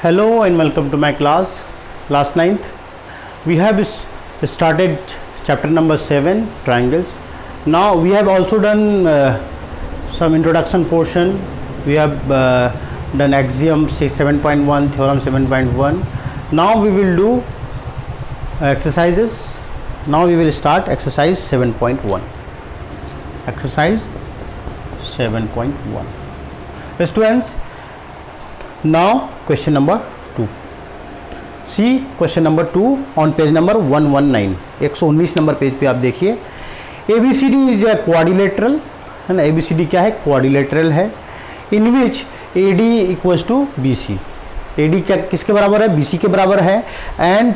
Hello and welcome to my class 9th. We have started chapter number 7, triangles. Now we have also done some introduction portion. We have done axiom 7.1, theorem 7.1. Now we will do exercises. Now we will start exercise 7.1. Exercise 7.1. Students, now question number 2. See question number 2 on page number 119. 119 number page पे आप देखिए. ABCD is a quadrilateral है ना. ABCD क्या है? Quadrilateral है. In which AD equals to BC. AD क्या किसके बराबर है? BC के बराबर है. And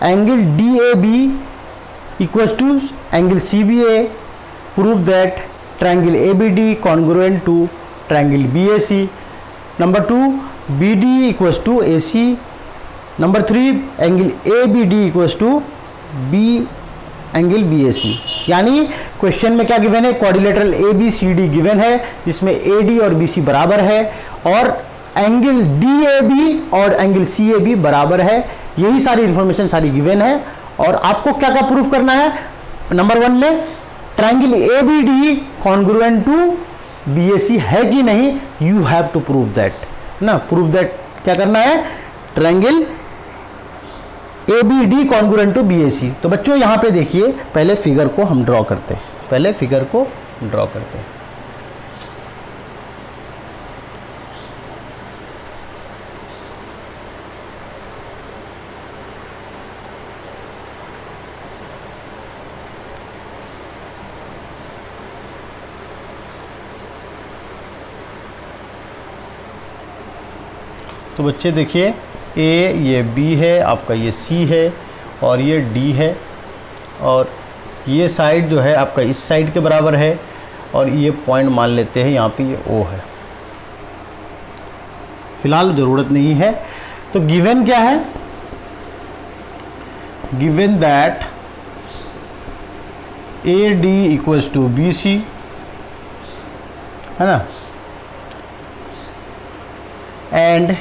angle DAB equals to angle CBA. Prove that triangle ABD congruent to triangle BAC. Number 2 BD equals to AC. Number 3 angle ABD equals to B angle BAC. यानी question में क्या गिवन है? Quadrilateral ABCD given है जिसमें AD और BC बराबर है और एंगल DAB और एंगल CAB बराबर है. यही सारी इंफॉर्मेशन सारी गिवन है और आपको क्या क्या प्रूफ करना है? नंबर 1 में triangle ABD congruent to BAC है कि नहीं, you have to prove that ना. प्रूव दैट क्या करना है? Triangle ABD congruent to BAC. तो बच्चों यहां पे देखिए, पहले फिगर को हम ड्रॉ करते हैं. तो बच्चे देखिए, A ये B है, आपका ये C है और ये D है और ये साइड जो है आपका इस साइड के बराबर है और ये पॉइंट मान लेते हैं यहाँ पे ये O है. फिलहाल ज़रूरत नहीं है. तो गिवन क्या है? Given that AD equals to BC है ना. And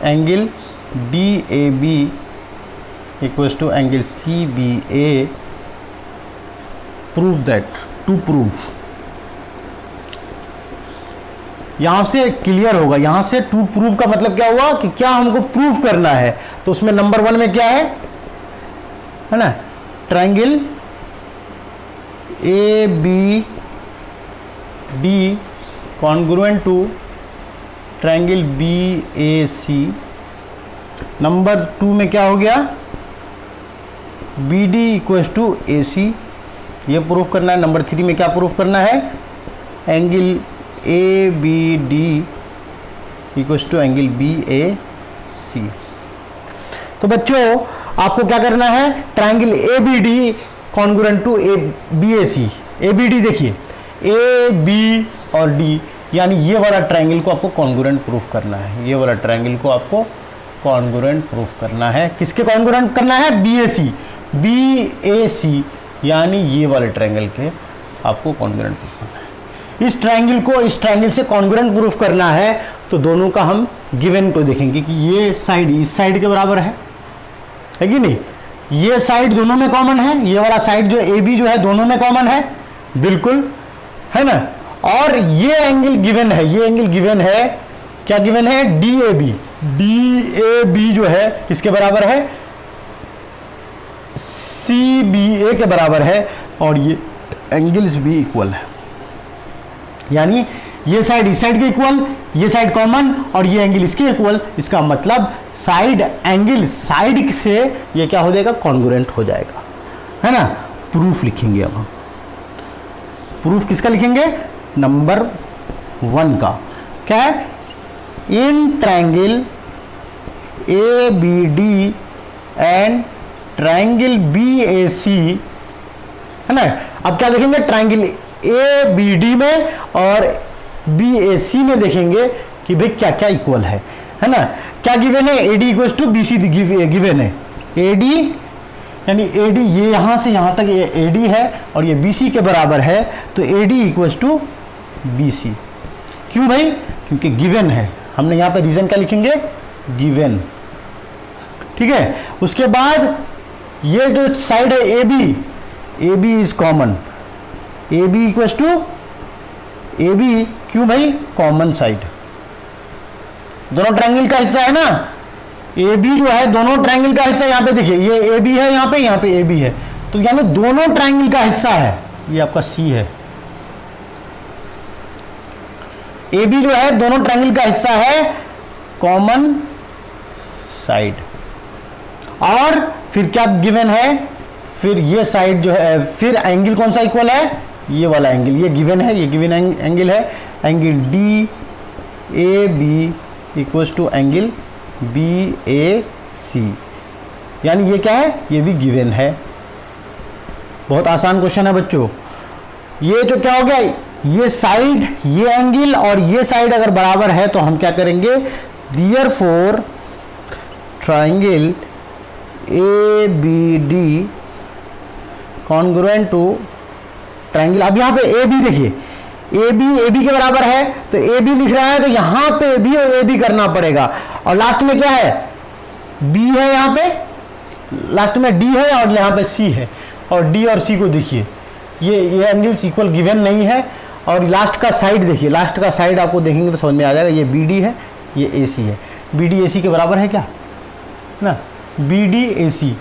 angle DAB equals to angle CBA. Prove that. To prove. यहां से क्लियर होगा. यहां से टू प्रूव का मतलब क्या हुआ कि क्या हमको प्रूव करना है. तो उसमें नंबर 1 में क्या है ना, triangle ABD congruent to triangle BAC. Number 2 में क्या हो गया? BD equals to AC. ये प्रूफ करना है. नंबर 3 में क्या प्रूफ करना है? Angle ABD equals to angle BAC. तो बच्चों आपको क्या करना है? Triangle ABD congruent to BAC. ABD देखिए, A B और D यानी ये वाला ट्रायंगल को आपको कॉन्ग्रुएंट प्रूफ करना है. ये वाला ट्रायंगल को आपको कॉन्ग्रुएंट प्रूफ करना है. किसके कॉन्ग्रुएंट करना है? BAC यानी ये वाले ट्रायंगल के आपको कॉन्ग्रुएंट प्रूफ करना है. इस ट्रायंगल को इस ट्रायंगल से कॉन्ग्रुएंट प्रूफ करना है तो दोनों का हम गिवन को देखेंगे कि ये साइड इस साइड के बराबर है कि नहीं. ये साइड दोनों में कॉमन है. ये वाला साइड जो AB जो है दोनों में कॉमन है, बिल्कुल है ना. और ये एंगल गिवन है. ये एंगल गिवन है. क्या गिवन है? DAB. DAB जो है किसके बराबर है? CBA के बराबर है और ये एंगल्स भी इक्वल है. यानी ये साइड इस साइड के इक्वल, ये साइड कॉमन और ये एंगल इसके इक्वल. इसका मतलब साइड एंगल साइड से ये क्या हो जाएगा? कॉन्ग्रुएंट हो जाएगा है ना. प्रूफ लिखेंगे. अब हम प्रूफ किसका लिखेंगे? नंबर 1 का. क्या है? In triangle ABD and triangle BAC है ना. अब क्या देखेंगे? ट्रायंगल ABD में और BAC में देखेंगे कि भाई क्या क्या इक्वल है ना. क्या गिवन है? AD equals to BC given है. AD यानी AD ये यहाँ से यहाँ तक ये AD है और ये BC के बराबर है. तो AD इक्वल्स टू BC. क्यों भाई? क्योंकि गिवन है. हमने यहाँ पे रीजन क्या लिखेंगे, गिवन, ठीक है। उसके बाद ये जो साइड है A B is common, A B equals to A B, क्यों भाई, कॉमन साइड, दोनों ट्रायंगल का हिस्सा है ना, ए बी जो है दोनों ट्रायंगल का हिस्सा, यहाँ पे देखिए ये ए बी है, यहाँ पे ए बी है, तो यानी दोनों ट्रायंगल का हिस्सा है, ये आपका सी है, ए बी जो है दोनों ट्रायंगल का हिस्सा है, कॉमन साइड। और फिर क्या गिवन है, फिर ये साइड जो है, फिर एंगल कौन सा इक्वल है, ये वाला एंगल, ये गिवन है, ये गिवन एंगल है, angle D A B equals to angle B A C, यानी ये क्या है, ये भी गिवन है। बहुत आसान क्वेश्चन है बच्चों। ये तो क्या हो गया, ये साइड, ये एंगल और ये साइड अगर बराबर है तो हम क्या करेंगे, therefore triangle A B D congruent to triangle, अब यहाँ पे ए बी देखिए, ए बी के बराबर है तो ए बी लिख रहा है, तो यहाँ पे भी और ए बी करना पड़ेगा, और लास्ट में क्या है, बी है, यहाँ पे लास्ट में डी है और यहाँ पे सी है, और डी और सी को देखिए, ये एंगल्स इक्वल गिवन नहीं है, और लास्ट का साइड देखिए, लास्ट का साइड आपको देखेंगे तो समझ में आ जाएगा, ये बी डी है, ये ए सी है, बी डी ए सी के बराबर है क्या ना, बी डी ए सी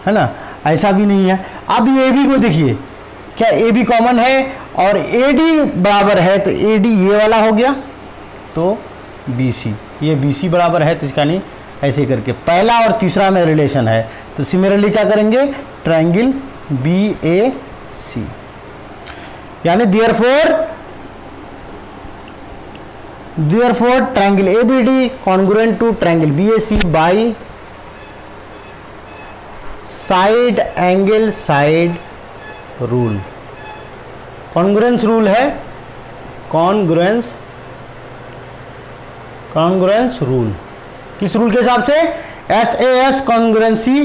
है ना, ऐसा भी नहीं है। अब ये ए बी को देखिए, क्या ए बी कॉमन है और ए डी बराबर है, तो ए डी ये वाला हो गया, तो बी सी, ये बी सी बराबर है, तो इसका नहीं, ऐसे करके पहला और तीसरा में रिलेशन है, तो सिमिलरली क्या करेंगे, ट्रायंगल बी ए सी, यानी therefore triangle A B D congruent to triangle B A C by side angle side rule. Congruence rule है, कॉन्ग्रुएंस रूल, किस रूल के हिसाब से, SAS कॉन्ग्रुएंसी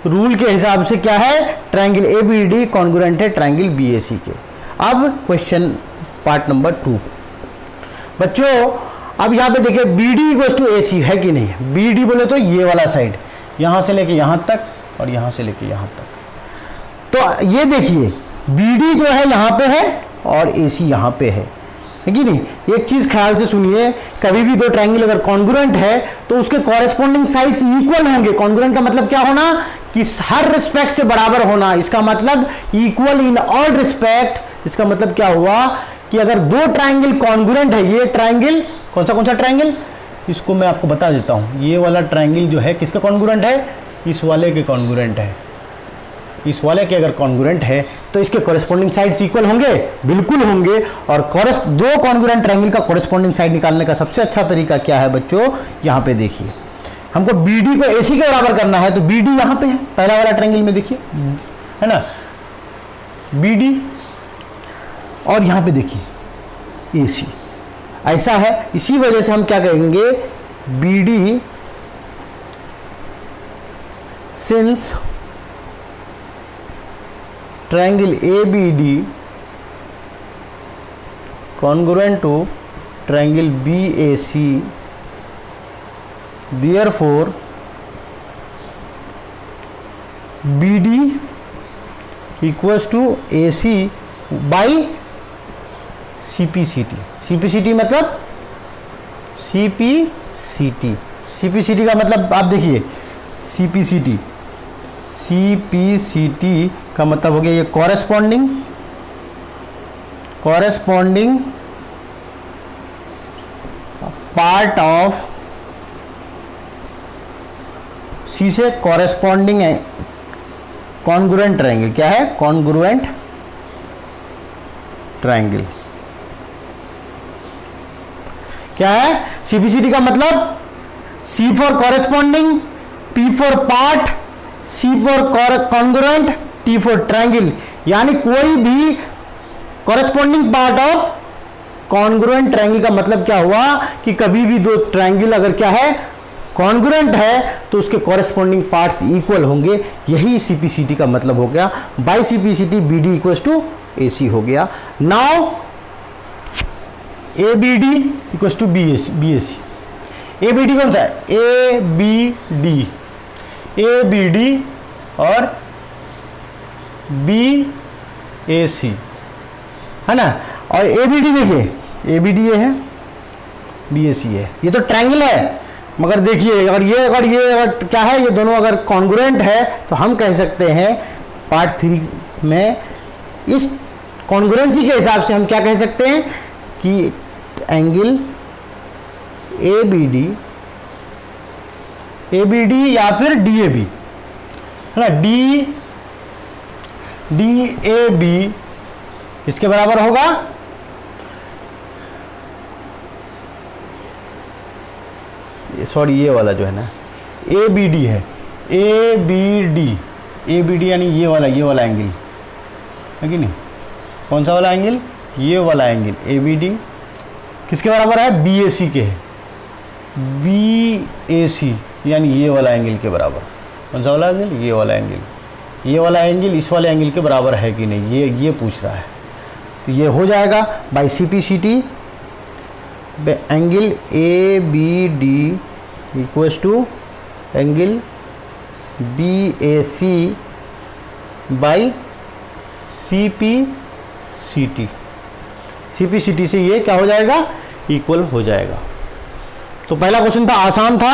रूल के हिसाब से क्या है, triangle A B D congruent है ट्रायंगल बी ए सी के। अब क्वेश्चन पार्ट नंबर 2 बच्चों, अब यहाँ पे देखिए B D equals to A C है कि नहीं, बी डी बोले तो ये वाला साइड, यहाँ से लेके यहाँ तक और यहाँ से लेके यहाँ तक, तो ये देखिए बी डी जो है यहाँ पे है और ए सी यहाँ पे है कि नहीं। एक चीज ख्याल से सुनिए, कभी भी दो ट्रायंगल अगर कॉन्ग्रुएंट है तो उसके कॉरेस्पॉन्डिंग साइड्स इक्वल होंगे। कॉन्ग्रुएंट का मतलब क्या होना, कि हर रिस्पेक्ट से बराबर होना, इसका मतलब इक्वल इन ऑल रिस्पेक्ट। इसका मतलब क्या हुआ कि अगर दो ट्रायंगल कॉन्ग्रुएंट है, ये ट्रायंगल कौन सा ट्रायंगल, इसको मैं आपको बता देता हूं, ये वाला ट्रायंगल जो है किसका कॉन्ग्रुएंट है, इस वाले के कॉन्ग्रुएंट है। इस वाले के अगर कॉन्ग्रुएंट है तो इसके कॉरेस्पॉन्डिंग साइड्स इक्वल होंगे, बिल्कुल होंगे। और दो कॉन्ग्रुएंट ट्रायंगल का कॉरेस्पॉन्डिंग साइड निकालने का सबसे अच्छा तरीका क्या है बच्चों, यहाँ पे देखिए, हमको BD को AC के बराबर करना है, तो BD यहाँ पे है, पहला वाला ट्रायंगल में देखिए, है ना, BD, और यहाँ पे देखिए AC, ऐसा है। इसी वजह से हम क्या कहेंगे, BD since triangle ABD congruent to triangle BAC, therefore BD equals to AC by CPCT। CPCT मतलब CPCT का मतलब आप देखिए, CPCT का मतलब हो गया ये कॉरेस्पॉन्डिंग पार्ट ऑफ C से कॉरेस्पॉन्डिंग कॉन्ग्रुएंट ट्रायंगल। क्या है, कॉन्ग्रुएंट ट्रायंगल। क्या है CPCT का मतलब, C for corresponding, P for part, C for congruent, T for triangle. यानी कोई भी corresponding part of congruent triangle का मतलब क्या हुआ कि कभी भी दो ट्रायंगल अगर क्या है, कॉन्ग्रुएंट है, तो उसके कॉरेस्पॉन्डिंग पार्ट्स इक्वल होंगे। यही CPCT का मतलब हो गया। By CPCT BD equals to AC हो गया। Now ABD equals to BAC। A B D कौन सा है, A B D, A B D और बी ए सी, है ना। और ए बी डी देखिए, ए बी डी ये है, बी ए सी है, ये तो ट्रायंगल है। मगर देखिए अगर क्या है, ये दोनों अगर कॉन्ग्रुएंट है तो हम कह सकते हैं पार्ट 3 में इस कॉन्ग्रुएंसी के हिसाब से हम क्या कह सकते हैं कि एंगल ए बी डी या फिर डी ए बी, है ना, डी ए बी इसके बराबर होगा सॉरी ये वाला जो है ना ए बी डी है, ए बी डी यानी ये वाला एंगल है कि नहीं, कौन सा वाला एंगल, ये वाला एंगल ए बी डी किसके बराबर है, बी ए सी के है, बी ए सी यानी ये वाला एंगल के बराबर। कौन सा वाला एंगल, ये वाला एंगल, ये वाला एंगल इस वाले एंगल के बराबर है कि नहीं, ये पूछ रहा है। तो ये हो जाएगा by C P C T, angle A B D equals to angle B A C by C P C T. C P C T से ये क्या हो जाएगा, इक्वल हो जाएगा। तो पहला क्वेश्चन था, आसान था,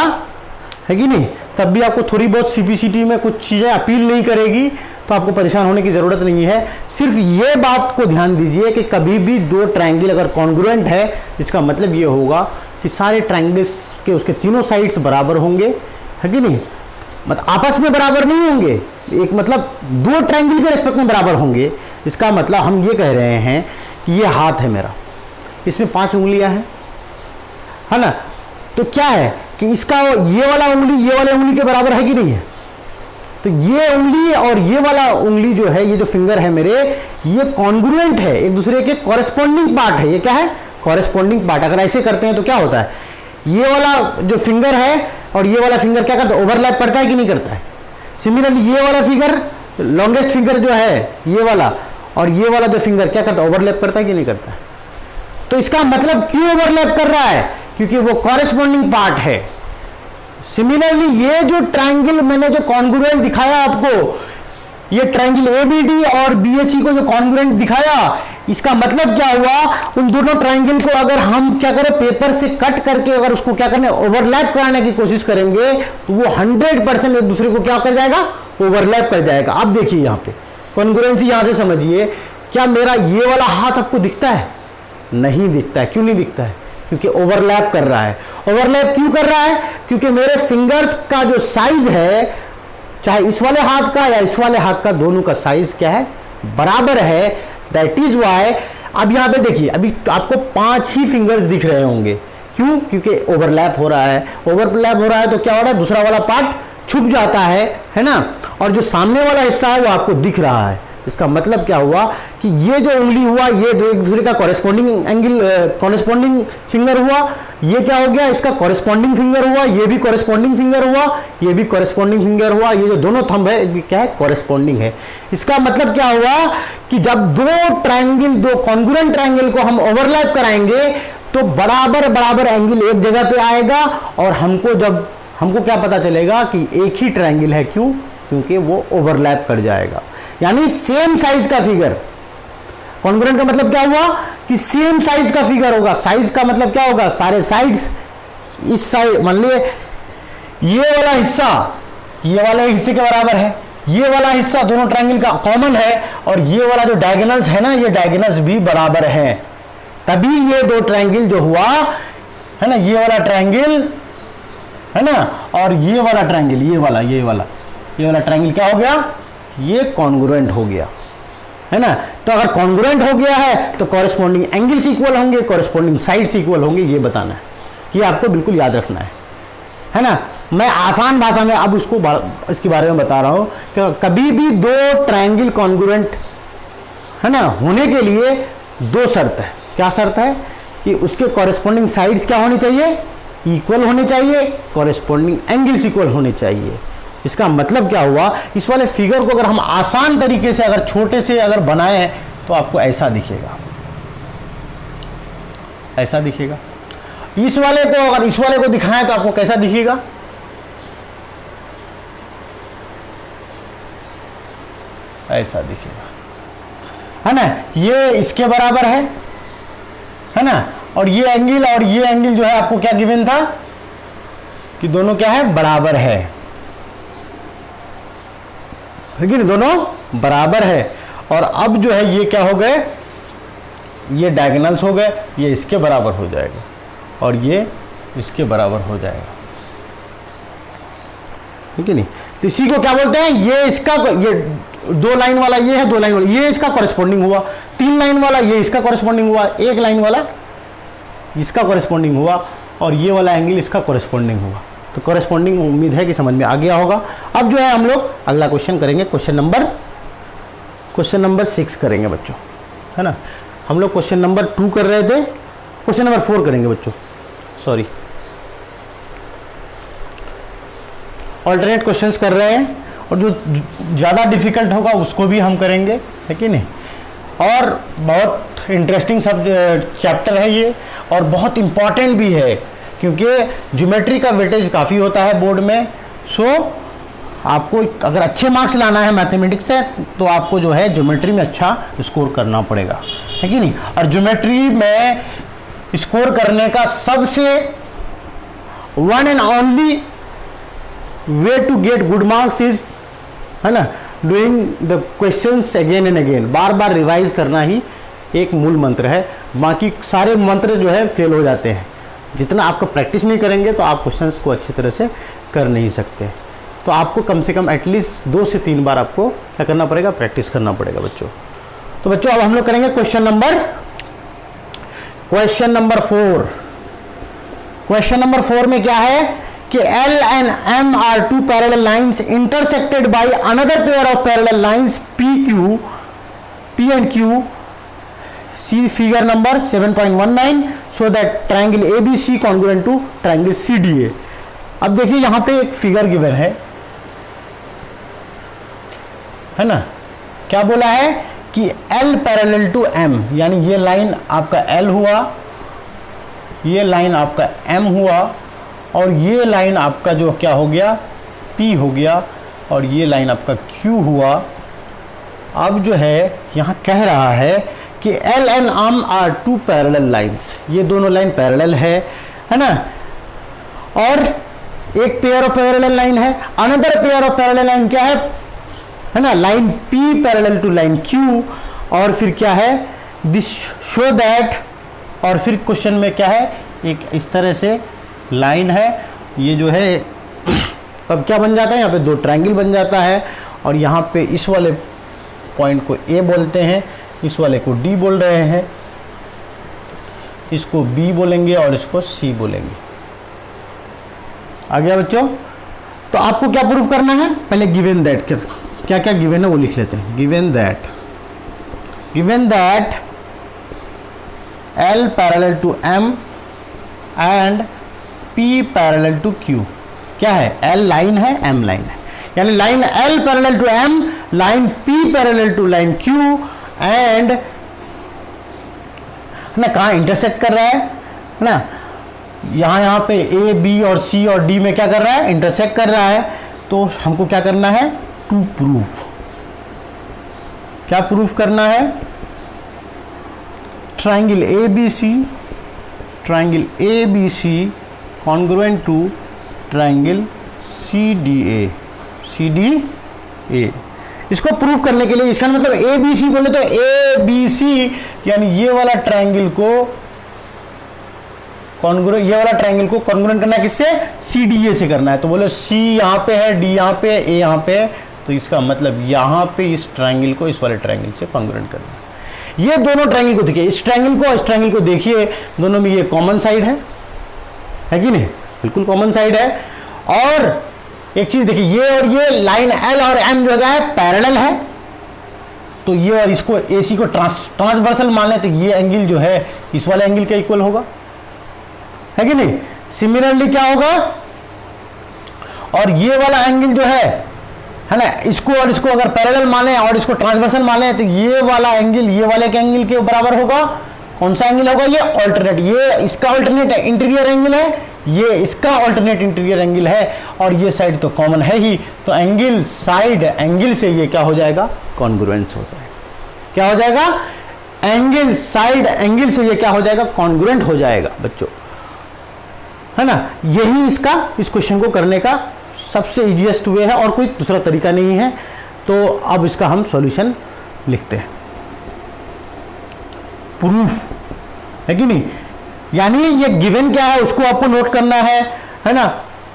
है कि नहीं। तब भी आपको थोड़ी बहुत सी पी सी टी में कुछ चीज़ें अपील नहीं करेगी तो आपको परेशान होने की ज़रूरत नहीं है। सिर्फ ये बात को ध्यान दीजिए कि कभी भी दो ट्रायंगल अगर कॉन्ग्रुएंट है, इसका मतलब ये होगा कि सारे ट्रायंगल्स के उसके तीनों साइड्स बराबर होंगे, है कि नहीं। मतलब आपस में बराबर नहीं होंगे, एक मतलब दो ट्रायंगल के रिस्पेक्ट में बराबर होंगे। इसका मतलब हम ये कह रहे हैं कि ये हाथ है मेरा, इसमें 5 उंगलियां हैं, है ना। तो क्या है कि इसका ये वाला उंगली ये वाले उंगली के बराबर है कि नहीं है। तो ये उंगली और ये वाला उंगली जो है, ये जो फिंगर है मेरे, ये कॉन्ग्रुएंट है, एक दूसरे के कॉरेस्पॉन्डिंग पार्ट है। ये क्या है, कॉरेस्पॉन्डिंग पार्ट। अगर ऐसे करते हैं तो क्या होता है, ये वाला जो फिंगर है और ये वाला फिंगर क्या करता है, ओवरलैप करता है कि नहीं करता है। सिमिलरली ये वाला फिंगर, लॉन्गेस्ट फिंगर जो है ये वाला, और ये वाला जो फिंगर क्या करता है, ओवरलैप करता है कि नहीं करता है। तो इसका मतलब क्यों ओवरलैप कर रहा है, क्योंकि वो कॉरेस्पॉन्डिंग पार्ट है। सिमिलरली ये जो ट्रायंगल मैंने जो कॉन्ग्रुएंट दिखाया आपको, ये ट्रायंगल एबीडी और बीएसी को जो कॉन्ग्रुएंट दिखाया, इसका मतलब क्या हुआ, उन दोनों ट्रायंगल को अगर हम क्या करें, पेपर से कट करके अगर उसको क्या करने, ओवरलैप कराने की कोशिश करेंगे तो वो 100% एक दूसरे को क्या कर जाएगा, ओवरलैप कर जाएगा। अब देखिए यहाँ पे कॉन्ग्रुएंसी, यहां से समझिए, क्या मेरा ये वाला हाथ आपको दिखता है, नहीं दिखता है। क्यों नहीं दिखता है, क्योंकि ओवरलैप कर रहा है। ओवरलैप क्यों कर रहा है, क्योंकि मेरे फिंगर्स का जो साइज है, चाहे इस वाले हाथ का या इस वाले हाथ का, दोनों का साइज क्या है, बराबर है। दैट इज वाई अब यहां पे देखिए, अभी आपको 5 ही फिंगर्स दिख रहे होंगे। क्यों, क्योंकि ओवरलैप हो रहा है। ओवरलैप हो रहा है तो क्या हो रहा है, दूसरा वाला पार्ट छुप जाता है ना, और जो सामने वाला हिस्सा है वो आपको दिख रहा है। इसका मतलब क्या हुआ कि ये जो उंगली हुआ, ये दो एक दूसरे का कॉरेस्पॉन्डिंग एंगल, कॉरेस्पॉन्डिंग फिंगर हुआ। ये क्या हो गया, इसका कॉरेस्पॉन्डिंग फिंगर हुआ, ये भी कॉरेस्पॉन्डिंग फिंगर हुआ, ये भी कॉरेस्पॉन्डिंग फिंगर हुआ। ये जो दोनों थंब है क्या है, कॉरेस्पॉन्डिंग है। इसका मतलब क्या हुआ कि जब दो ट्रायंगल, दो कॉन्ग्रुएंट ट्रायंगल को हम ओवरलैप कराएंगे तो बराबर बराबर एंगल एक जगह पे आएगा, और हमको क्या पता चलेगा कि एक ही ट्रायंगल है। क्यों, क्योंकि वो ओवरलैप कर जाएगा। यानी सेम साइज का फिगर, कॉन्ग्रुएंट का मतलब क्या हुआ कि सेम साइज का फिगर होगा। साइज का मतलब क्या होगा, सारे साइड्स, इस साइड मान लीजिए ये वाला हिस्सा ये वाले हिस्से के बराबर है, ये वाला हिस्सा दोनों ट्रायंगल का कॉमन है, और ये वाला जो डायगोनल्स है ना, ये डायगोनल्स भी बराबर है। तभी ये दो ट्रायंगल जो हुआ है ना, ये वाला ट्रायंगल है ना, और ये वाला ट्रायंगल, ये वाला ट्रायंगल क्या हो गया, ये कॉन्ग्रुएंट हो गया, है ना। तो अगर कॉन्ग्रुएंट हो गया है तो कॉरेस्पॉन्डिंग एंगल्स इक्वल होंगे, कॉरेस्पॉन्डिंग साइड्स इक्वल होंगे, ये बताना है, ये आपको बिल्कुल याद रखना है ना। मैं आसान भाषा में अब इसके बारे में बता रहा हूं कि कभी भी दो ट्रायंगल कॉन्ग्रुएंट है ना होने के लिए 2 शर्त है। क्या शर्त है कि उसके कॉरेस्पॉन्डिंग साइड्स क्या होनी चाहिए, इक्वल होने चाहिए, कॉरेस्पॉन्डिंग एंगल्स इक्वल होने चाहिए। इसका मतलब क्या हुआ, इस वाले फिगर को अगर हम आसान तरीके से अगर छोटे से अगर बनाएं तो आपको ऐसा दिखेगा, ऐसा दिखेगा। इस वाले को अगर इस वाले को दिखाएं तो आपको कैसा दिखेगा? ऐसा दिखेगा, है ना। ये इसके बराबर है ना, और ये एंगल जो है आपको क्या गिवन था कि दोनों क्या है, बराबर है कि नहीं, दोनों बराबर है। और अब जो है ये क्या हो गए, ये डायगोनल्स हो गए, ये इसके बराबर हो जाएगा और ये इसके बराबर हो जाएगा, ठीक है नहीं। तो इसी को क्या बोलते हैं, ये इसका, ये 2 लाइन वाला ये है, 2 लाइन वाला ये इसका कॉरेस्पॉन्डिंग हुआ, 3 लाइन वाला ये इसका कॉरेस्पॉन्डिंग हुआ, 1 लाइन वाला इसका कॉरेस्पॉन्डिंग हुआ और ये वाला एंगल इसका कॉरेस्पॉन्डिंग हुआ। तो कॉरेस्पॉन्डिंग उम्मीद है कि समझ में आ गया होगा। अब जो है हम लोग अगला क्वेश्चन करेंगे, क्वेश्चन नंबर 6 करेंगे बच्चों, है ना। हम लोग क्वेश्चन नंबर 2 कर रहे थे, क्वेश्चन नंबर 4 करेंगे बच्चों, सॉरी, ऑल्टरनेट क्वेश्चंस कर रहे हैं और जो ज़्यादा डिफिकल्ट होगा उसको भी हम करेंगे, है कि नहीं। और बहुत इंटरेस्टिंग सब चैप्टर है ये और बहुत इम्पॉर्टेंट भी है क्योंकि ज्योमेट्री का वेटेज काफ़ी होता है बोर्ड में। सो आपको अगर अच्छे मार्क्स लाना है मैथमेटिक्स से तो आपको जो है ज्योमेट्री में अच्छा स्कोर करना पड़ेगा, है कि नहीं। और ज्योमेट्री में स्कोर करने का सबसे one and only way to get good marks is, है ना, doing the questions again and again, बार बार रिवाइज करना ही एक मूल मंत्र है। बाकी सारे मंत्र जो है फेल हो जाते हैं, जितना आपका प्रैक्टिस नहीं करेंगे तो आप क्वेश्चंस को अच्छी तरह से कर नहीं सकते। तो आपको कम से कम एटलीस्ट 2 से 3 बार आपको क्या करना पड़ेगा, प्रैक्टिस करना पड़ेगा बच्चों। तो बच्चों अब हम लोग करेंगे क्वेश्चन नंबर 4। क्वेश्चन नंबर 4 में क्या है कि L and M are 2 parallel lines intersected by another pair of parallel lines P and Q. See figure number 7.19 so that triangle ABC congruent to triangle CDA. अब देखिए यहां पे एक figure given है ना, क्या बोला है कि L पैरेलल टू M, यानी ये लाइन आपका L हुआ, ये लाइन आपका M हुआ और ये लाइन आपका जो क्या हो गया, P हो गया और ये लाइन आपका Q हुआ। अब जो है यहाँ कह रहा है कि L and M are 2 parallel lines, ये दोनों लाइन पैरेलल है ना, और एक पेयर ऑफ पैरेलल लाइन है, another pair of parallel line क्या है ना, line P parallel to line Q, और फिर क्या है दिस शो दैट, और फिर क्वेश्चन में क्या है, एक इस तरह से लाइन है, ये जो है तब क्या बन जाता है, यहाँ पे 2 ट्रायंगल बन जाता है और यहाँ पे इस वाले पॉइंट को A बोलते हैं, इस वाले को D बोल रहे हैं, इसको B बोलेंगे और इसको C बोलेंगे। आ गया बच्चों। तो आपको क्या प्रूफ करना है, पहले गिवन दैट, क्या क्या गिवन है वो लिख लेते हैं। Given that L parallel to M and P parallel to Q, क्या है, L लाइन है, M लाइन है, यानी line L parallel to M, line P parallel to line Q and ना कहाँ इंटरसेक्ट कर रहा है ना, यहाँ पे A, B और C और D में क्या कर रहा है, इंटरसेक्ट कर रहा है। तो हमको क्या करना है, टू प्रूफ, क्या प्रूफ करना है, triangle ABC congruent to triangle CDA। इसको प्रूफ करने के लिए, इसका मतलब ABC बोले तो ABC यानी ये वाला ट्रायंगल को कॉन्ग्रुएंट करना है, किससे, CDA से करना है। तो बोले C यहाँ पे है, D यहाँ पे है, A यहाँ पे है, तो इसका मतलब यहाँ पे इस ट्रायंगल को इस वाले ट्रायंगल से कॉन्ग्रुएंट करना है। ये दोनों ट्रायंगल को देखिए, इस ट्रायंगल को देखिए, दोनों में ये कॉमन साइड है कि नहीं, बिल्कुल कॉमन साइड है। और एक चीज देखिए, ये और ये लाइन L और M जो है पैरेलल है, तो ये और इसको AC को ट्रांसवर्सल मान लें तो ये एंगल जो है इस वाले एंगल के इक्वल होगा, है कि नहीं। सिमिलरली क्या होगा, और ये वाला एंगल जो है ना, इसको और इसको अगर पैरेलल माने और इसको ट्रांसवर्सल माने तो ये वाला एंगल ये वाले के एंगल के बराबर होगा, कौन सा एंगल होगा? ये ऑल्टरनेट, ये इसका ऑल्टरनेट इंटीरियर एंगल है, ये इसका ऑल्टरनेट इंटीरियर एंगल है, और ये साइड तो कॉमन है ही, तो एंगल साइड एंगल से ये क्या हो जाएगा? कॉन्ग्रुएंस हो जाएगा। क्या हो जाएगा? एंगल साइड एंगल से ये क्या हो जाएगा? कॉन्ग्रुएंट हो जाएगा बच्चों, है ना। यही इसका, इस क्वेश्चन को करने का सबसे इजीएस्ट वे है, और कोई दूसरा तरीका नहीं है। तो अब इसका हम सॉल्यूशन लिखते हैं। प्रूफ है कि नहीं, यानी ये गिवन क्या है उसको आपको नोट करना है ना।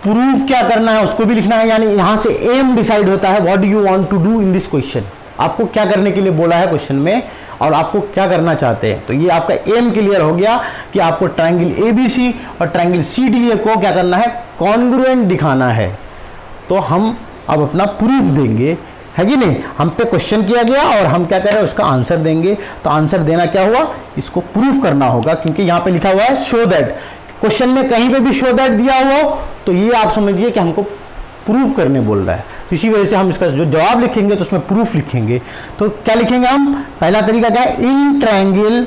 प्रूफ क्या करना है उसको भी लिखना है, यानी यहां से एम डिसाइड होता है, what do you want to do in this question. आपको क्या करने के लिए बोला है क्वेश्चन में, और आपको क्या करना चाहते हैं। तो ये आपका एम क्लियर हो गया कि आपको ट्रायंगल एबीसी और ट्रायंगल सीडीए को क्या करना है? कॉन्ग्रुएंट दिखाना है। तो हम अब अपना प्रूफ देंगे, है कि नहीं। हम पे क्वेश्चन किया गया और हम क्या कर रहे हैं? उसका आंसर देंगे। तो आंसर देना क्या हुआ? इसको प्रूफ करना होगा, क्योंकि यहाँ पे लिखा हुआ है शो दैट। क्वेश्चन में कहीं पे भी शो दैट दिया हुआ हो तो ये आप समझिए कि हमको प्रूफ करने बोल रहा है। तो इसी वजह से हम इसका जो जवाब लिखेंगे तो उसमें प्रूफ लिखेंगे। तो क्या लिखेंगे हम? पहला तरीका क्या है? In triangle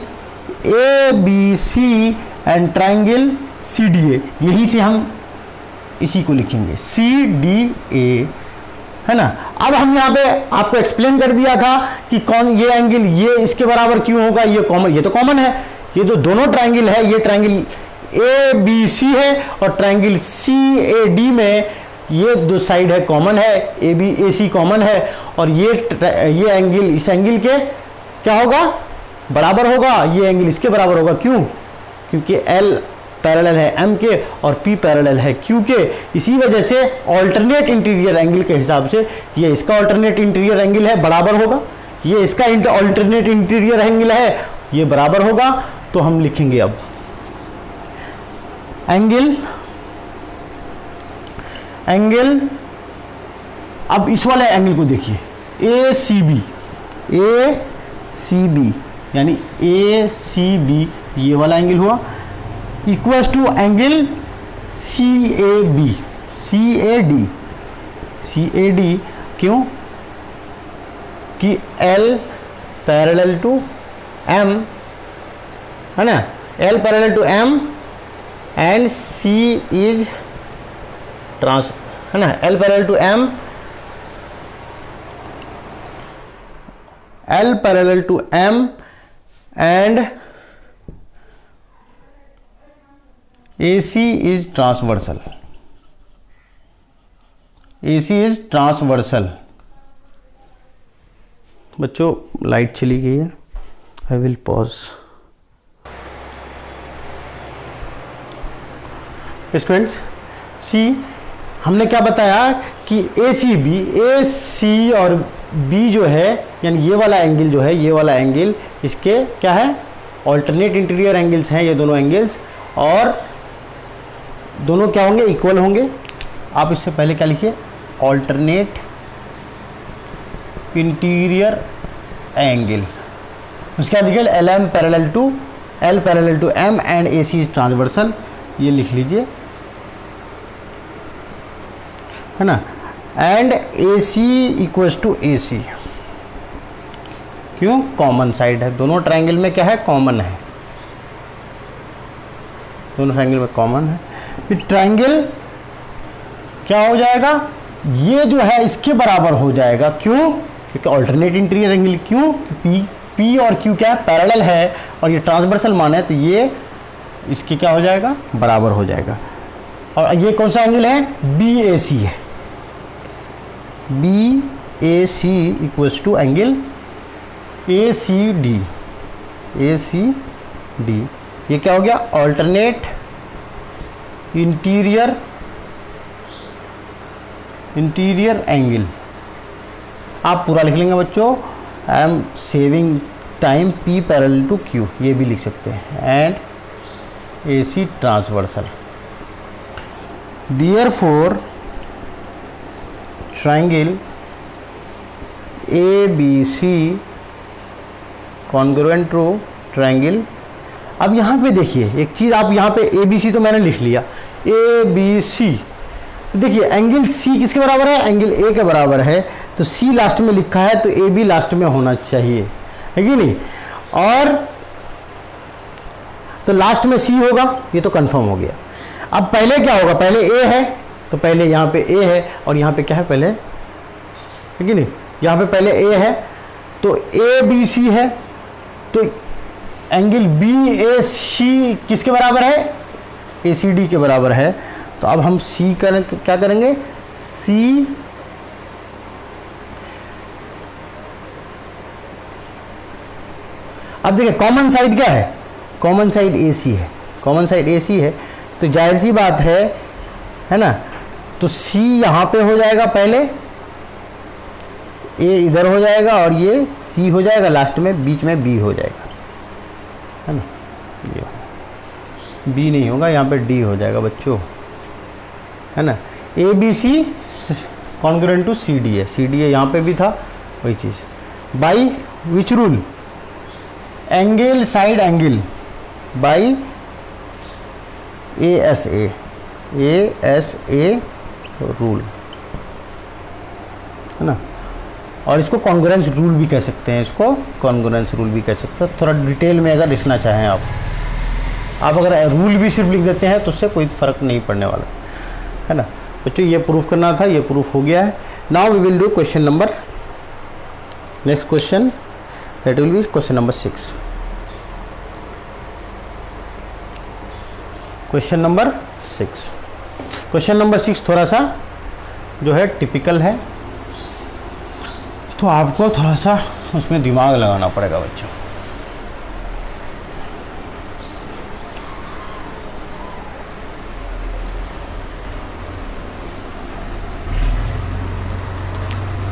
A B C and triangle C D A, यहीं से हम इसी को लिखेंगे, सी डी ए, है ना। अब हम यहाँ पे आपको एक्सप्लेन कर दिया था कि कौन ये एंगल ये इसके बराबर क्यों होगा, ये कॉमन, ये तो कॉमन है, ये तो दोनों ट्रायंगल है, ये ट्रायंगल ए बी सी है और ट्रायंगल सी ए डी में ये दो साइड है कॉमन है, A B A C common है, और ये एंगल इस एंगल के क्या होगा? बराबर होगा, ये एंगल इसके बराबर होगा। क्यों? क्योंकि एल पैरेलल है एम के और पी पैरेलल है क्यू के। इसी वजह से ऑल्टरनेट इंटीरियर एंगल के हिसाब से ये इसका ऑल्टरनेट इंटीरियर एंगल है, बराबर होगा, ये इसका ऑल्टरनेट इंटीरियर एंगल है, ये बराबर होगा। तो हम लिखेंगे अब एंगल अब इस वाले एंगल को देखिए, ए सी बी यानी ए सी बी ये वाला एंगल हुआ, equals to angle C A D. क्यों? कि L पैरेलल टू M, है ना, L parallel to M and C is trans, है ना, L parallel to M, L parallel to M and AC is transversal, AC is transversal। बच्चों light चली गई है, I will pause. Students see हमने क्या बताया कि ए सी और बी जो है, यानी ये वाला एंगल जो है, ये वाला एंगल इसके क्या है? ऑल्टरनेट इंटीरियर एंगल्स हैं ये दोनों एंगल्स, और दोनों क्या होंगे? इक्वल होंगे। आप इससे पहले क्या लिखिए? ऑल्टरनेट इंटीरियर एंगल, उसके बाद लिखिए L parallel to M and AC is transversal, ये लिख लीजिए, है ना, and AC equals to AC। क्यों? कॉमन साइड है, दोनों ट्रायंगल में क्या है? कॉमन है, दोनों ट्रायंगल में कॉमन है। फिर ट्रायंगल क्या हो जाएगा? ये जो है इसके बराबर हो जाएगा। क्यों? क्योंकि ऑल्टरनेट इंटीरियर एंगल, क्यों? पी और क्यू क्या है? पैरेलल है, और ये ट्रांसवर्सल मान है, तो ये इसके क्या हो जाएगा? बराबर हो जाएगा। और ये कौन सा एंगल है? BAC है, BAC equals to angle ACD। ये क्या हो गया? Alternate interior angle. आप पूरा लिख लेंगे बच्चों, I am saving time, P parallel to Q, ये भी लिख सकते हैं, and AC transversal. Therefore triangle ABC congruent to triangle. अब यहाँ पे देखिए एक चीज़, आप यहाँ पे ABC तो मैंने लिख लिया, ABC, तो देखिए एंगल C किसके बराबर है? एंगल A के बराबर है, तो C लास्ट में लिखा है तो AB लास्ट में होना चाहिए, है कि नहीं? और तो लास्ट में सी होगा, ये तो कंफर्म हो गया। अब पहले क्या होगा, पहले ए है तो पहले यहाँ पे ए है और यहाँ पे क्या है पहले, है कि नहीं, यहाँ पे पहले ए है तो ए बी सी है, तो एंगल बी ए सी किसके बराबर है, ए सी डी के बराबर है। तो अब हम सी क्या करेंगे, सी अब देखिए कॉमन साइड क्या है, कॉमन साइड ए सी है, कॉमन साइड ए सी है, तो जाहिर सी बात है ना, तो सी यहाँ पे हो जाएगा पहले, ए इधर हो जाएगा और ये सी हो जाएगा, लास्ट में बीच में बी हो जाएगा, है ना, ये बी नहीं होगा, यहाँ पे डी हो जाएगा बच्चों, है ना। A B C congruent to C D है, सी डी है यहाँ पे भी था वही चीज़, by which rule, angle side angle by A S A rule, है ना, और इसको कॉन्ग्रुएंस रूल भी कह सकते हैं, इसको कॉन्ग्रुएंस रूल भी कह सकते हैं। थोड़ा डिटेल में अगर लिखना चाहें आप अगर रूल भी सिर्फ लिख देते हैं तो उससे कोई फ़र्क नहीं पड़ने वाला, है ना बच्चों। ये प्रूफ करना था, ये प्रूफ हो गया है। Now we will do question number, next question that will be question number 6। Question number 6, question number 6 थोड़ा सा जो है टिपिकल है, तो आपको थोड़ा सा उसमें दिमाग लगाना पड़ेगा बच्चों।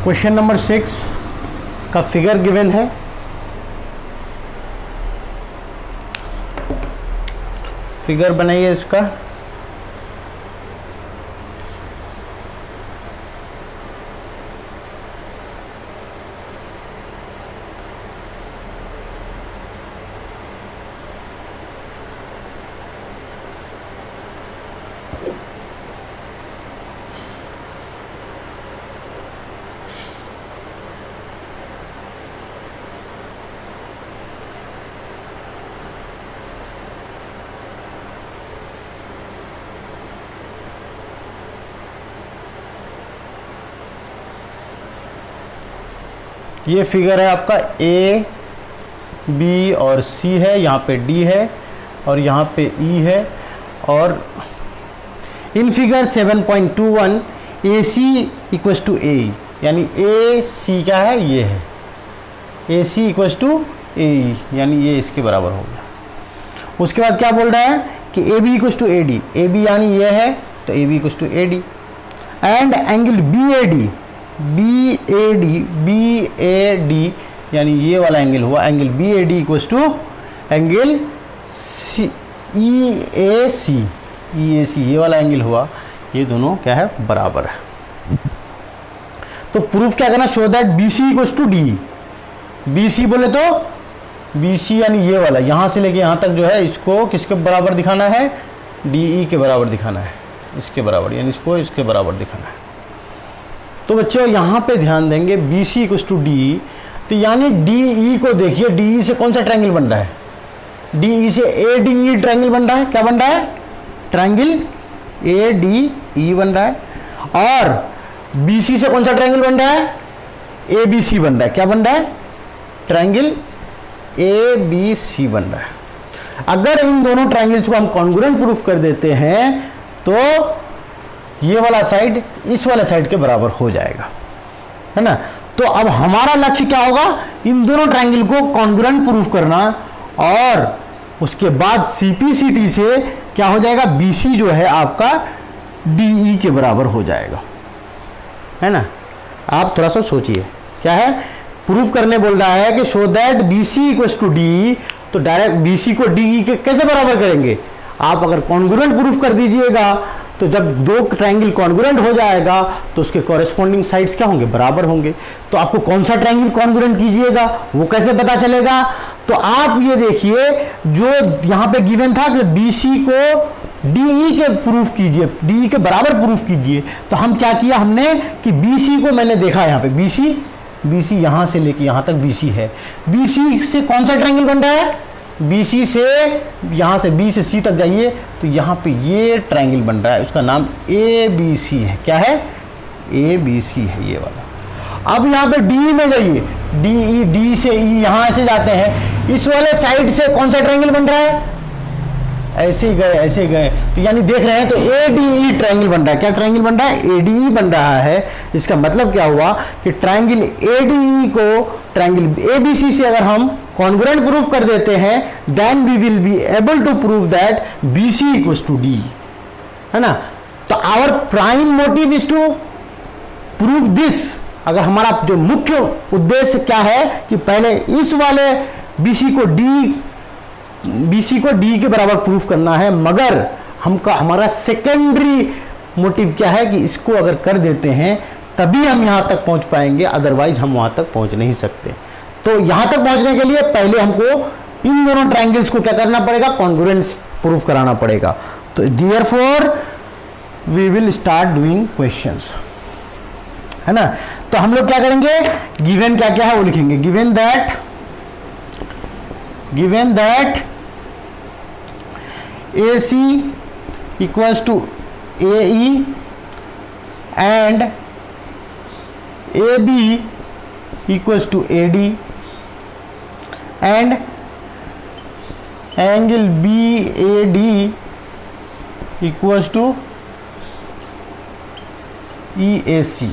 क्वेश्चन नंबर 6 का फिगर गिवन है, फिगर बनाइए इसका, ये फिगर है आपका ए बी और सी है, यहाँ पे डी है और यहाँ पे ई है, और in figure 7.21 A C equals to A, यानी ए सी क्या है, ये है, ए सी इक्वल्स टू ए, यानी ये इसके बराबर हो गया। उसके बाद क्या बोल रहा है कि A B equals to A D, A B यानी ये है तो A B equals to A D, and angle B A D, B A D यानी ये वाला एंगल हुआ, angle B A D equals to angle C E A C, ये वाला एंगल हुआ, ये दोनों क्या है, बराबर है। तो प्रूफ क्या करना, show that B C equals to D, B C बोले तो बी सी यानी ये वाला, यहाँ से लेके यहाँ तक जो है इसको किसके बराबर दिखाना है, डी ई के बराबर दिखाना है, इसके बराबर, यानी इसको इसके बराबर दिखाना है। तो बच्चों यहाँ पे ध्यान देंगे, B C equals to D, तो यानी डी ई को देखिए, डी ई से कौन सा ट्रायंगल बन रहा है, डी ई से ए डी ई ट्रायंगल बन रहा है, क्या बन रहा है, ट्रायंगल ए डी ई बन रहा है, और बी सी से कौन सा ट्रायंगल बन रहा है, ए बी सी बन रहा है, क्या बन रहा है, ट्रायंगल ए बी सी बन रहा है। अगर इन दोनों ट्रायंगल्स को हम कॉन्ग्रुएंट प्रूफ कर देते हैं तो ये वाला साइड इस वाले साइड के बराबर हो जाएगा, है ना। तो अब हमारा लक्ष्य क्या होगा, इन दोनों ट्रायंगल को कॉन्ग्रुएंट प्रूफ करना, और उसके बाद सीपीसीटी से क्या हो जाएगा, बीसी जो है आपका डीई के बराबर हो जाएगा, है ना। आप थोड़ा सा सोचिए, क्या है, प्रूफ करने बोल रहा है कि show that BC equals to D, तो डायरेक्ट बीसी को डीई के कैसे बराबर करेंगे, आप अगर कॉन्ग्रुएंट प्रूफ कर दीजिएगा तो जब दो ट्रायंगल कॉन्ग्रुएंट हो जाएगा तो उसके कॉरेस्पॉन्डिंग साइड्स क्या होंगे, बराबर होंगे। तो आपको कौन सा ट्रायंगल कॉन्ग्रुएंट कीजिएगा वो कैसे पता चलेगा, तो आप ये देखिए जो यहाँ पे गिवन था कि बीसी को डीई के प्रूफ कीजिए, डीई के बराबर प्रूफ कीजिए। तो हम क्या किया हमने कि बीसी को मैंने देखा यहाँ पे, बीसी यहाँ से लेके यहाँ तक बीसी है, बीसी से कौन सा ट्रायंगल बन रहा है, BC से यहाँ से B से C तक जाइए तो यहाँ पे ये ट्रायंगल बन रहा है, उसका नाम ABC है। क्या है? ABC है ये वाला। अब यहाँ पे D में जाइए, D से E यहाँ से जाते हैं, इस वाले साइड से कौन सा ट्रायंगल बन रहा है? ऐसे गए तो यानी देख रहे हैं तो ADE ट्रायंगल बन रहा है। क्या ट्रायंगल बन रहा है? ADE बन रहा है। इसका मतलब क्या हुआ कि ट्रायंगल ADE को ट्रायंगल ABC से अगर हम कॉन्ग्रुएंट प्रूफ कर देते हैं, then we will be able to prove that BC equals to D, है ना। तो our prime motive is to prove this. अगर हमारा जो मुख्य उद्देश्य क्या है कि पहले इस वाले BC को D के बराबर प्रूफ करना है, मगर हमारा सेकेंडरी मोटिव क्या है कि इसको अगर कर देते हैं तभी हम यहां तक पहुंच पाएंगे, अदरवाइज हम वहां तक पहुंच नहीं सकते। तो यहां तक पहुंचने के लिए पहले हमको इन दोनों ट्रायंगल्स को क्या करना पड़ेगा? कॉन्ग्रुएंस प्रूफ कराना पड़ेगा। तो therefore we will start doing questions, है ना। तो हम लोग क्या करेंगे? गिवन क्या क्या है वो लिखेंगे। Given that AC equals to AE and AB equals to AD and angle BAD equals to EAC.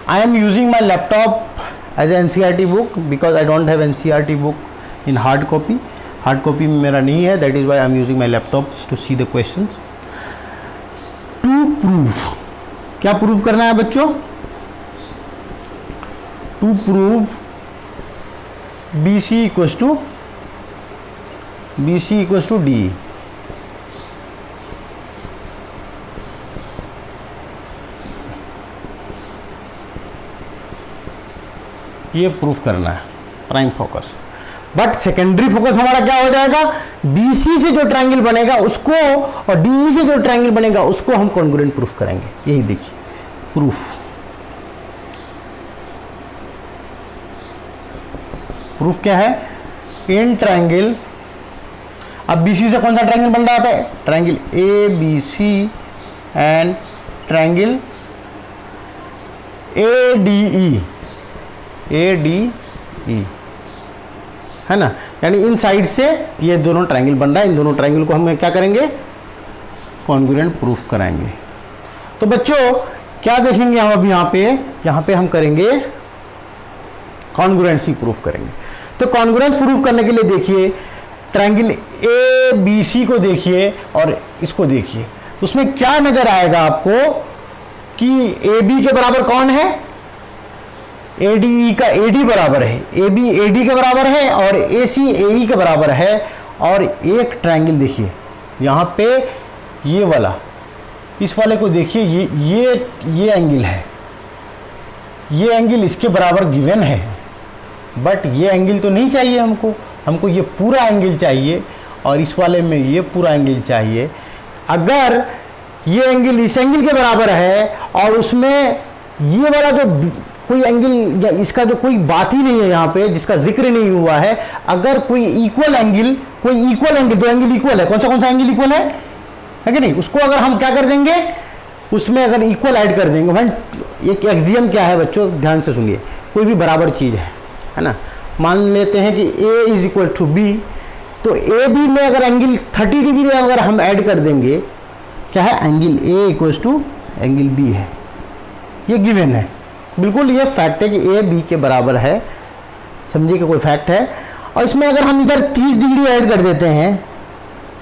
I am using my laptop as an NCERT book because I don't have NCERT book in hard copy. Hard copy में मेरा नहीं है, that is why I am using my laptop to see the questions. To prove, क्या prove करना है बच्चों? To prove BC equals to D। ये proof करना है prime focus. But secondary focus हमारा क्या हो जाएगा? BC से जो ट्रायंगल बनेगा उसको और DE से जो ट्रायंगल बनेगा उसको हम कॉन्ग्रुएंट प्रूफ करेंगे। यही देखिए प्रूफ क्या है? इन ट्रायंगल, अब BC से कौन सा ट्रायंगल बन रहा था? Triangle ABC and triangle ADE, है ना। यानी इन साइड से ये दोनों ट्रायंगल बन रहा है, इन दोनों ट्रायंगल को हम क्या करेंगे? कॉन्ग्रुएंट प्रूफ कराएंगे। तो बच्चों क्या देखेंगे हम? अब यहाँ पे हम करेंगे कॉन्ग्रुएंसी प्रूफ करेंगे। तो कॉन्ग्रुएंस प्रूफ करने के लिए देखिए ट्रायंगल ABC को देखिए और इसको देखिए, तो उसमें क्या नजर आएगा आपको कि AB के बराबर कौन है? ADE का AD बराबर है, AB AD के बराबर है और AC AE के बराबर है। और एक ट्रायंगल देखिए यहाँ पे, ये वाला, इस वाले को देखिए, ये एंगल है, ये एंगल इसके बराबर गिवन है, बट ये एंगल तो नहीं चाहिए हमको ये पूरा एंगल चाहिए और इस वाले में ये पूरा एंगल चाहिए। अगर ये एंगल इस एंगल के बराबर है और उसमें ये वाला जो कोई एंगल या इसका जो कोई बात ही नहीं है यहाँ पे, जिसका जिक्र नहीं हुआ है, अगर कोई इक्वल एंगल, दो एंगल इक्वल है, कौन सा एंगल इक्वल है कि नहीं, उसको अगर हम क्या कर देंगे, उसमें अगर इक्वल ऐड कर देंगे। वन एक एक्सियम क्या है बच्चों, ध्यान से सुनिए, कोई भी बराबर चीज़ है ना, मान लेते हैं कि A is equal to B, तो AB में अगर एंगल 30 डिग्री अगर हम ऐड कर देंगे, क्या है, angle A equals to angle B है, ये गिवन है, बिल्कुल ये फैक्ट है कि A B के बराबर है, समझिए कि कोई फैक्ट है। और इसमें अगर हम इधर 30 डिग्री ऐड कर देते हैं,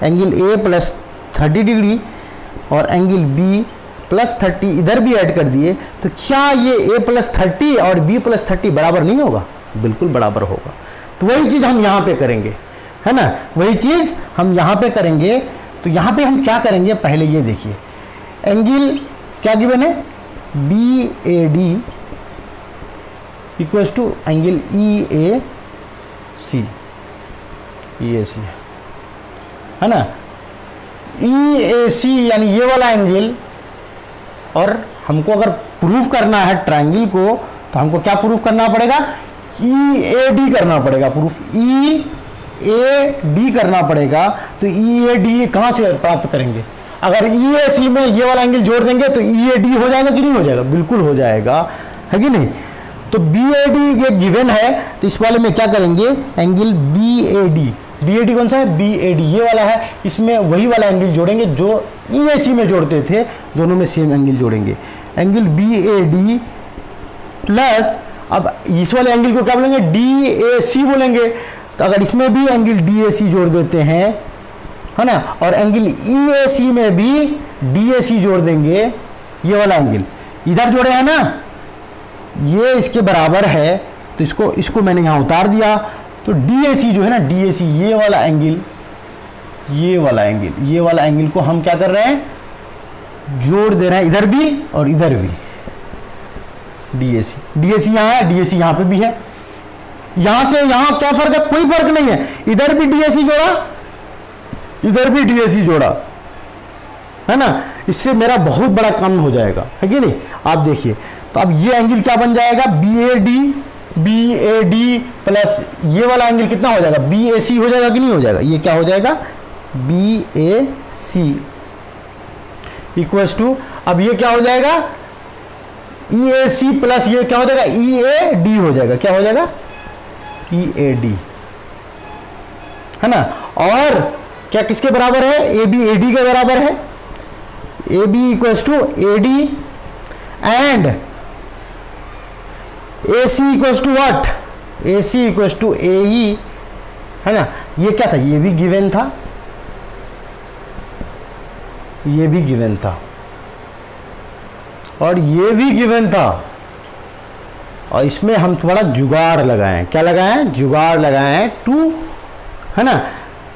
एंगल A प्लस 30 डिग्री और एंगल B प्लस 30 इधर भी ऐड कर दिए, तो क्या ये A प्लस 30 और B प्लस 30 बराबर नहीं होगा? बिल्कुल बराबर होगा। तो वही चीज़ हम यहाँ पे करेंगे, है ना, वही चीज़ हम यहाँ पे करेंगे। तो यहाँ पे हम क्या करेंगे, पहले ये देखिए, एंगल क्या गिवन है, BAD equals to angle EAC है ना, EAC यानी ये वाला एंगल। और हमको अगर प्रूफ करना है ट्रायंगल को, तो हमको क्या प्रूफ करना पड़ेगा, EAD करना पड़ेगा प्रूफ, ए डी करना पड़ेगा, तो ई ए डी कहाँ से प्राप्त करेंगे? अगर ई ए सी में ये वाला एंगल जोड़ देंगे तो ई ए डी हो जाएगा कि नहीं हो जाएगा? बिल्कुल हो जाएगा, है कि नहीं? तो बी ए डी ये गिवन है, तो इस वाले में क्या करेंगे? Angle B A D, B A D कौन सा है? बी ए डी ये वाला है, इसमें वही वाला एंगल जोड़ेंगे जो ई ए सी में जोड़ते थे, दोनों में सेम एंगल जोड़ेंगे। Angle B A D plus, अब इस वाले एंगल को क्या बोलेंगे? डी ए सी बोलेंगे। तो अगर इसमें भी एंगल डी ए सी जोड़ देते हैं, है ना, और एंगल ई ए सी में भी डी ए सी जोड़ देंगे, ये वाला एंगल इधर जोड़े हैं ना, ये इसके बराबर है, तो इसको मैंने यहाँ उतार दिया, तो डी ए सी जो है ना, डी ए सी ये वाला एंगल, ये वाला एंगल को हम क्या कर रहे हैं? जोड़ दे रहे हैं, इधर भी और इधर भी। डी ए सी यहाँ है, डी ए सी यहाँ पे भी है, यहां से यहां क्या फर्क है? कोई फर्क नहीं है, इधर भी डी ए सी जोड़ा, इधर भी डी ए सी जोड़ा, है ना, इससे मेरा बहुत बड़ा काम हो जाएगा, है कि नहीं? आप देखिए, तो अब ये एंगल क्या बन जाएगा? बी ए डी प्लस ये वाला एंगल कितना हो जाएगा? बी ए सी हो जाएगा कि नहीं हो जाएगा? ये क्या हो जाएगा? B A C equals to, अब ये क्या हो जाएगा? ई ए सी प्लस ये क्या हो जाएगा? ई ए डी हो जाएगा। क्या हो जाएगा? ई ए डी, है ना। और क्या किसके बराबर है? ए बी ए डी के बराबर है। A B equals to A D and A C equals to what? A C equals to A E, है ना। ये क्या था? ये भी गिवन था, ये भी गिवन था, और ये भी गिवन था, और इसमें हम थोड़ा जुगाड़ लगाए। क्या लगाए हैं? जुगाड़ लगाए हैं टू, है ना,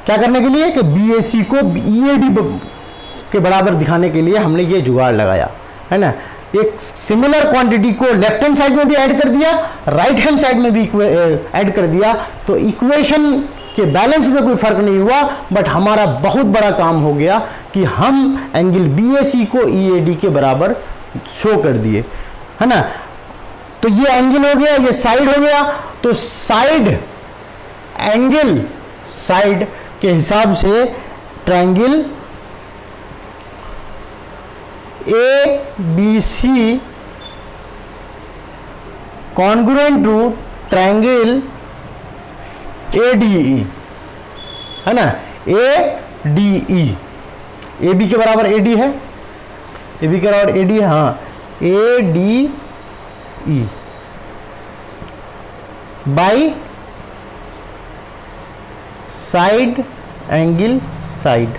क्या करने के लिए? कि बी ए सी को ई ए डी के बराबर दिखाने के लिए हमने ये जुगाड़ लगाया, है ना। एक सिमिलर क्वांटिटी को लेफ्ट हैंड साइड में भी ऐड कर दिया, राइट हैंड साइड में भी ऐड कर दिया, तो इक्वेशन के बैलेंस में कोई फर्क नहीं हुआ, बट हमारा बहुत बड़ा काम हो गया कि हम एंगल बी ए सी को ई ए डी के बराबर शो कर दिए, है ना। तो ये एंगल हो गया, ये साइड हो गया, तो साइड एंगल साइड के हिसाब से triangle A B C congruent to triangle A D E, है ना। ए डी ई, ए बी के बराबर ए डी है, ए बी के बराबर ए डी है, हाँ, ए D E by side angle side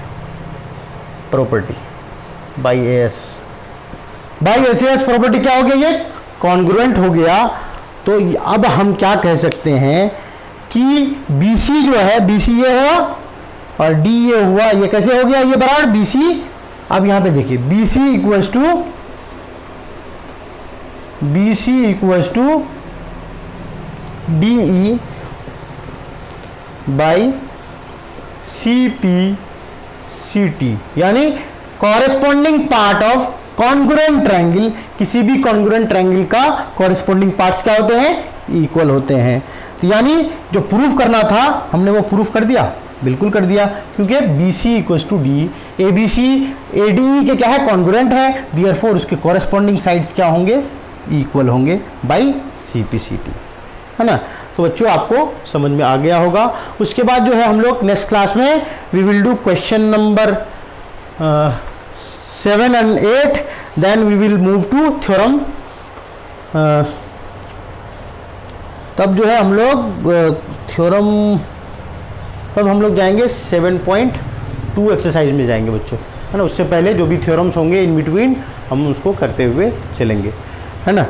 property by S, by S property क्या हो गया? ये कॉन्ग्रुएंट हो गया। तो अब हम क्या कह सकते हैं कि बी सी जो है, बी सी ये हुआ और डी ये हुआ, ये कैसे हो गया? ये बराबर बी सी। अब यहां पे देखिए, B C equals to D E by C P C T, यानी corresponding part of congruent triangle. किसी भी कॉन्ग्रुएंट ट्रायंगल का कॉरेस्पॉन्डिंग पार्ट्स क्या होते हैं? इक्वल होते हैं। तो यानी जो प्रूफ करना था हमने वो प्रूफ कर दिया, बिल्कुल कर दिया, क्योंकि B C equals to D, A B C A D के क्या है? कॉन्ग्रुएंट है, देयरफॉर उसके कॉरेस्पॉन्डिंग साइड्स क्या होंगे? इक्वल होंगे by C P C T, है ना। तो बच्चों आपको समझ में आ गया होगा। उसके बाद जो है हम लोग नेक्स्ट क्लास में we will do question number 7 and 8, then we will move to theorem। तब जो है हम लोग थ्योरम, तब हम लोग जाएंगे 7.2 एक्सरसाइज में जाएंगे बच्चों, है ना। उससे पहले जो भी थ्योरम्स होंगे इन बिटवीन हम उसको करते हुए चलेंगे, है ना।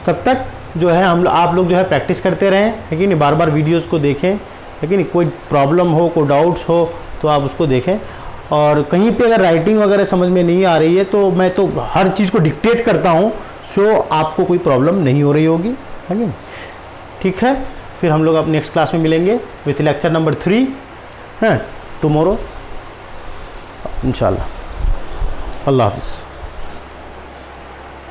तब तक जो है आप लोग जो है प्रैक्टिस करते रहें, है कि नहीं, बार बार वीडियोस को देखें, है कि नहीं। कोई प्रॉब्लम हो, कोई डाउट्स हो तो आप उसको देखें, और कहीं पे अगर राइटिंग वगैरह समझ में नहीं आ रही है तो मैं तो हर चीज़ को डिक्टेट करता हूँ, सो आपको कोई प्रॉब्लम नहीं हो रही होगी, है कि नहीं। ठीक है, फिर हम लोग अब नेक्स्ट क्लास में मिलेंगे विथ लेक्चर नंबर 3, है, टुमारो इंशाल्लाह। अल्लाह हाफिज़।